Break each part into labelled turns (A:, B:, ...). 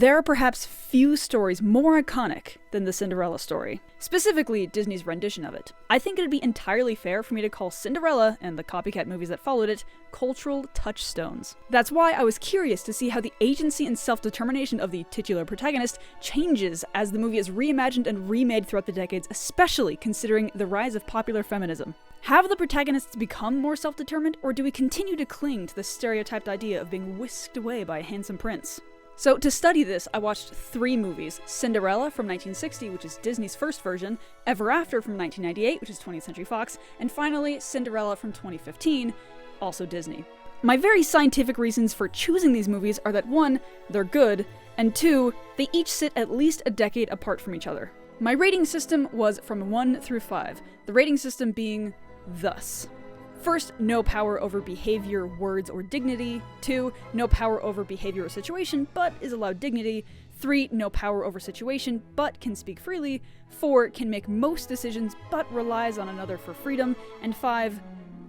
A: There are perhaps few stories more iconic than the Cinderella story, specifically Disney's rendition of it. I think it'd be entirely fair for me to call Cinderella, and the copycat movies that followed it, cultural touchstones. That's why I was curious to see how the agency and self-determination of the titular protagonist changes as the movie is reimagined and remade throughout the decades, especially considering the rise of popular feminism. Have the protagonists become more self-determined, or do we continue to cling to the stereotyped idea of being whisked away by a handsome prince? So to study this, I watched 3 movies: Cinderella from 1960, which is Disney's first version, Ever After from 1998, which is 20th Century Fox, and finally Cinderella from 2015, also Disney. My very scientific reasons for choosing these movies are that 1, they're good, and 2, they each sit at least a decade apart from each other. My rating system was from 1 through 5, the rating system being thus. First, no power over behavior, words, or dignity. 2, no power over behavior or situation, but is allowed dignity. 3, no power over situation, but can speak freely. 4, can make most decisions, but relies on another for freedom. And 5,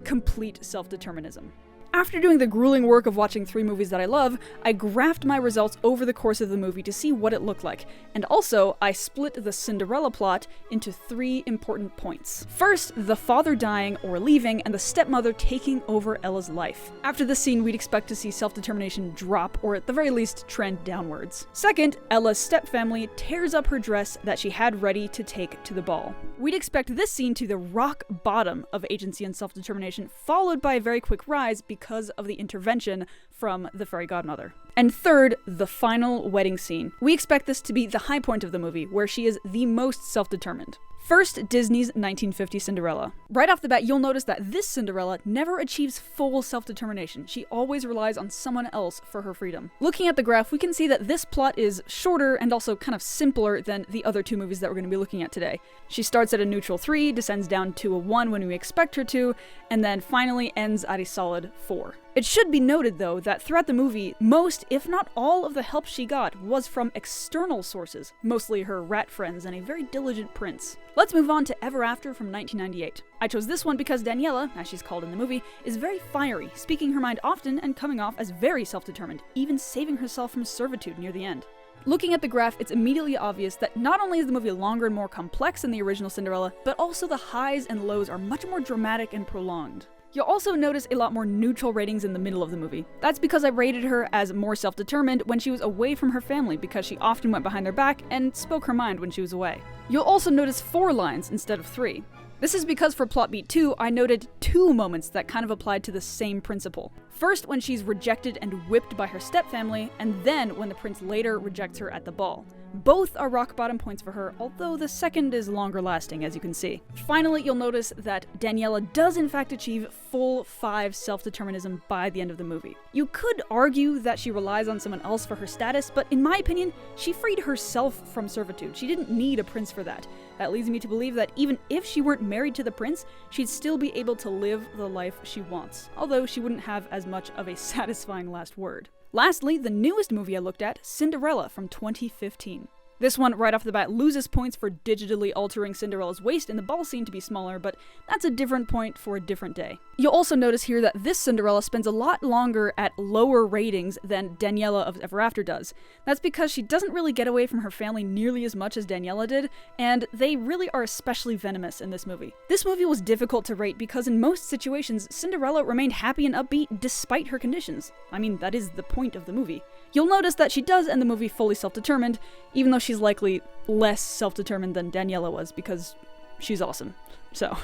A: complete self-determinism. After doing the grueling work of watching 3 movies that I love, I graphed my results over the course of the movie to see what it looked like. And also, I split the Cinderella plot into 3 important points. First, the father dying or leaving, and the stepmother taking over Ella's life. After this scene, we'd expect to see self-determination drop, or at the very least, trend downwards. Second, Ella's stepfamily tears up her dress that she had ready to take to the ball. We'd expect this scene to the rock bottom of agency and self-determination, followed by a very quick rise because of the intervention from the fairy godmother. And third, the final wedding scene. We expect this to be the high point of the movie, where she is the most self-determined. First, Disney's 1950 Cinderella. Right off the bat, you'll notice that this Cinderella never achieves full self-determination. She always relies on someone else for her freedom. Looking at the graph, we can see that this plot is shorter and also kind of simpler than the other 2 movies that we're going to be looking at today. She starts at a neutral 3, descends down to a 1 when we expect her to, and then finally ends at a solid 4. It should be noted, though, that throughout the movie, most, if not all, of the help she got was from external sources, mostly her rat friends and a very diligent prince. Let's move on to Ever After from 1998. I chose this one because Daniela, as she's called in the movie, is very fiery, speaking her mind often and coming off as very self-determined, even saving herself from servitude near the end. Looking at the graph, it's immediately obvious that not only is the movie longer and more complex than the original Cinderella, but also the highs and lows are much more dramatic and prolonged. You'll also notice a lot more neutral ratings in the middle of the movie. That's because I rated her as more self-determined when she was away from her family, because she often went behind their back and spoke her mind when she was away. You'll also notice 4 lines instead of 3. This is because for Plot Beat 2, I noted 2 moments that kind of applied to the same principle. First, when she's rejected and whipped by her stepfamily, and then when the prince later rejects her at the ball. Both are rock bottom points for her, although the second is longer lasting, as you can see. Finally, you'll notice that Daniela does in fact achieve full 5 self-determinism by the end of the movie. You could argue that she relies on someone else for her status, but in my opinion, she freed herself from servitude. She didn't need a prince for that. That leads me to believe that even if she weren't married to the prince, she'd still be able to live the life she wants, although she wouldn't have as much of a satisfying last word. Lastly, the newest movie I looked at, Cinderella from 2015. This one, right off the bat, loses points for digitally altering Cinderella's waist in the ball scene to be smaller, but that's a different point for a different day. You'll also notice here that this Cinderella spends a lot longer at lower ratings than Daniela of Ever After does. That's because she doesn't really get away from her family nearly as much as Daniela did, and they really are especially venomous in this movie. This movie was difficult to rate because in most situations, Cinderella remained happy and upbeat despite her conditions. I mean, that is the point of the movie. You'll notice that she does end the movie fully self-determined, even though she's likely less self-determined than Daniela was, because she's awesome. So,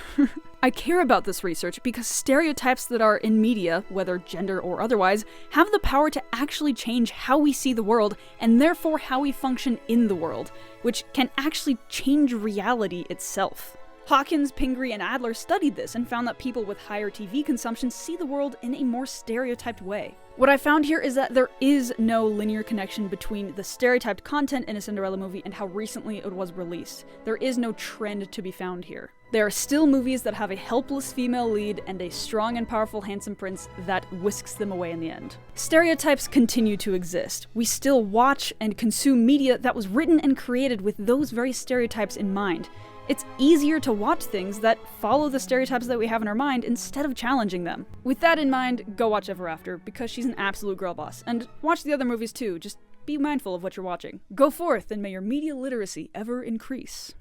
A: I care about this research because stereotypes that are in media, whether gender or otherwise, have the power to actually change how we see the world, and therefore how we function in the world, which can actually change reality itself. Hawkins, Pingree, and Adler studied this and found that people with higher TV consumption see the world in a more stereotyped way. What I found here is that there is no linear connection between the stereotyped content in a Cinderella movie and how recently it was released. There is no trend to be found here. There are still movies that have a helpless female lead and a strong and powerful handsome prince that whisks them away in the end. Stereotypes continue to exist. We still watch and consume media that was written and created with those very stereotypes in mind. It's easier to watch things that follow the stereotypes that we have in our mind instead of challenging them. With that in mind, go watch Ever After, because she's an absolute girl boss. And watch the other movies too, just be mindful of what you're watching. Go forth, and may your media literacy ever increase.